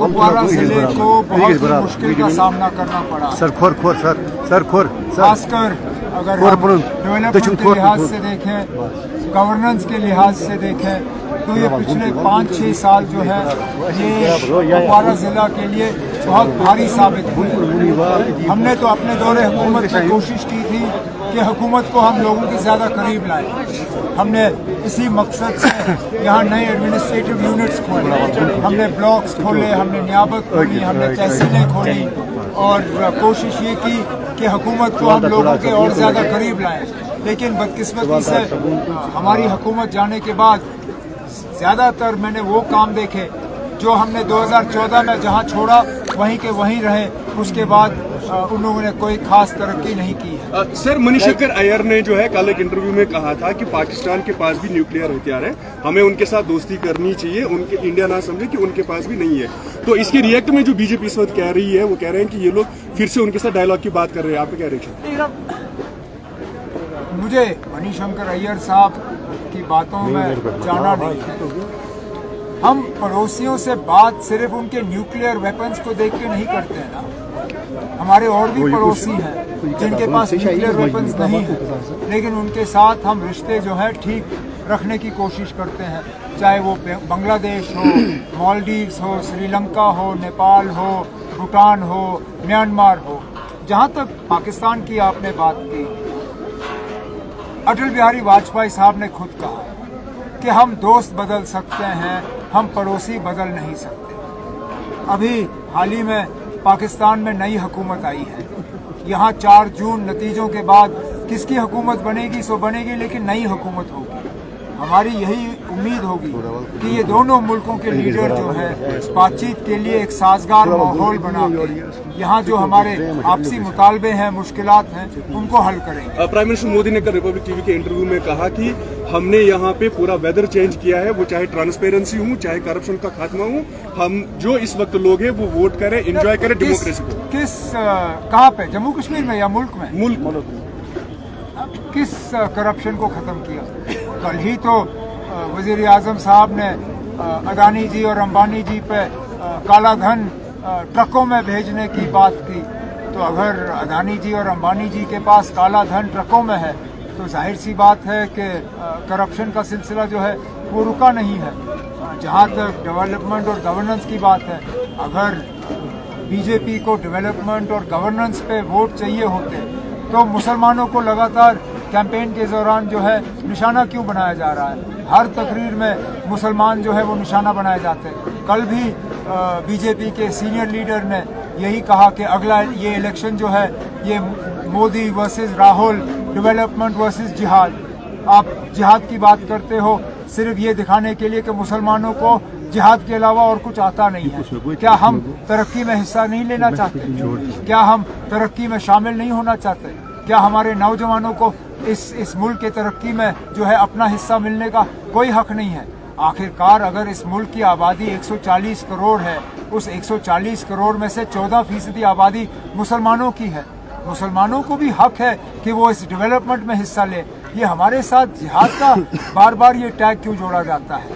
कुपवारा जिले को बहुत ही मुश्किल का सामना करना पड़ा। खासकर अगर हम डेवलपमेंट के लिहाज से देखें, गवर्नेंस के लिहाज से देखें, तो ये पिछले 5-6 साल जो है ये कुपवारा जिला के लिए बहुत भारी साबित हुए। हमने तो अपने दौरे हुकूमत में कोशिश की थी कि हुकूमत को हम लोगों के ज़्यादा करीब लाएं। हमने इसी मकसद से यहाँ नए एडमिनिस्ट्रेटिव यूनिट्स खोले, हमने ब्लॉक्स खोले, हमने नियाबत खोली, हमने तहसीलें खोली और कोशिश ये की कि हुकूमत को हम लोगों के और ज़्यादा करीब लाएं। लेकिन बदकिस्मती से हमारी हुकूमत जाने के बाद ज़्यादातर मैंने वो काम देखे जो हमने 2014 में जहाँ छोड़ा वहीं के वहीं रहे। उसके बाद उन लोगों ने कोई खास तरक्की नहीं की है। सर, मनीशंकर अय्यर ने जो है कल एक इंटरव्यू में कहा था कि पाकिस्तान के पास भी न्यूक्लियर हथियार है, हमें उनके साथ दोस्ती करनी चाहिए, उनके इंडिया ना समझे कि उनके पास भी नहीं है। तो इसके रिएक्ट में जो बीजेपी इस वक्त कह रही है, वो कह रहे हैं कि ये लोग फिर से उनके साथ डायलॉग की बात कर रहे हैं। आपका क्या रिएक्शन? मुझे मनीशंकर अय्यर साहब की बातों में जाना नहीं है। हम पड़ोसियों से बात सिर्फ उनके न्यूक्लियर वेपन्स को देख के नहीं करते हैं ना। हमारे और भी पड़ोसी हैं जिनके पास न्यूक्लियर वेपन्स नहीं है, लेकिन उनके साथ हम रिश्ते जो है ठीक रखने की कोशिश करते हैं, चाहे वो बांग्लादेश हो, मालदीव्स हो, श्रीलंका हो, नेपाल हो, भूटान हो, म्यांमार हो। जहाँ तक पाकिस्तान की आपने बात की, अटल बिहारी वाजपेयी साहब ने खुद कहा कि हम दोस्त बदल सकते हैं, हम पड़ोसी बदल नहीं सकते। अभी हाल ही में पाकिस्तान में नई हुकूमत आई है। यहाँ 4 जून नतीजों के बाद किसकी हुकूमत बनेगी सो बनेगी, लेकिन नई हुकूमत होगी। हमारी यही उम्मीद होगी कि ये दोनों मुल्कों के लीडर जो है बातचीत के लिए एक साजगार माहौल बना के यहाँ जो हमारे आपसी मुतालबे हैं, मुश्किलात हैं, उनको हल करेंगे। प्राइम मिनिस्टर मोदी ने कल रिपब्लिक टीवी के इंटरव्यू में कहा कि हमने यहाँ पे पूरा वेदर चेंज किया है, वो चाहे ट्रांसपेरेंसी हो, चाहे करप्शन का खात्मा हो, हम जो इस वक्त लोग हैं वो वोट करें, एंजॉय करें डेमोक्रेसी को। कहाँ पे, जम्मू कश्मीर में या मुल्क में? मुल्क किस करप्शन को खत्म किया? कल ही तो वजीर आजम साहब ने अदानी जी और अंबानी जी पे काला धन ट्रकों में भेजने की बात की। तो अगर अदानी जी और अंबानी जी के पास काला धन ट्रकों में है तो जाहिर सी बात है कि करप्शन का सिलसिला जो है वो रुका नहीं है। जहाँ तक डेवलपमेंट और गवर्नेंस की बात है, अगर बीजेपी को डेवलपमेंट और गवर्नेंस पे वोट चाहिए होते तो मुसलमानों को लगातार कैंपेन के दौरान जो है निशाना क्यों बनाया जा रहा है? हर तकरीर में मुसलमान जो है वो निशाना बनाए जाते हैं। कल भी बीजेपी के सीनियर लीडर ने यही कहा कि अगला ये इलेक्शन जो है ये Modi versus Rahul, development versus जिहाद। आप जिहाद की बात करते हो सिर्फ ये दिखाने के लिए कि मुसलमानों को जिहाद के अलावा और कुछ आता नहीं है। क्या हम तरक्की में हिस्सा नहीं लेना चाहते? क्या हम तरक्की में शामिल नहीं होना चाहते? क्या हमारे नौजवानों को इस मुल्क के तरक्की में जो है अपना हिस्सा मिलने का कोई हक नहीं है? आखिरकार अगर इस मुल्क की आबादी 140 करोड़ है, उस 140 करोड़ में से 14% आबादी मुसलमानों की है। मुसलमानों को भी हक है कि वो इस डेवलपमेंट में हिस्सा ले। ये हमारे साथ जिहाद का बार बार ये टैग क्यों जोड़ा जाता है?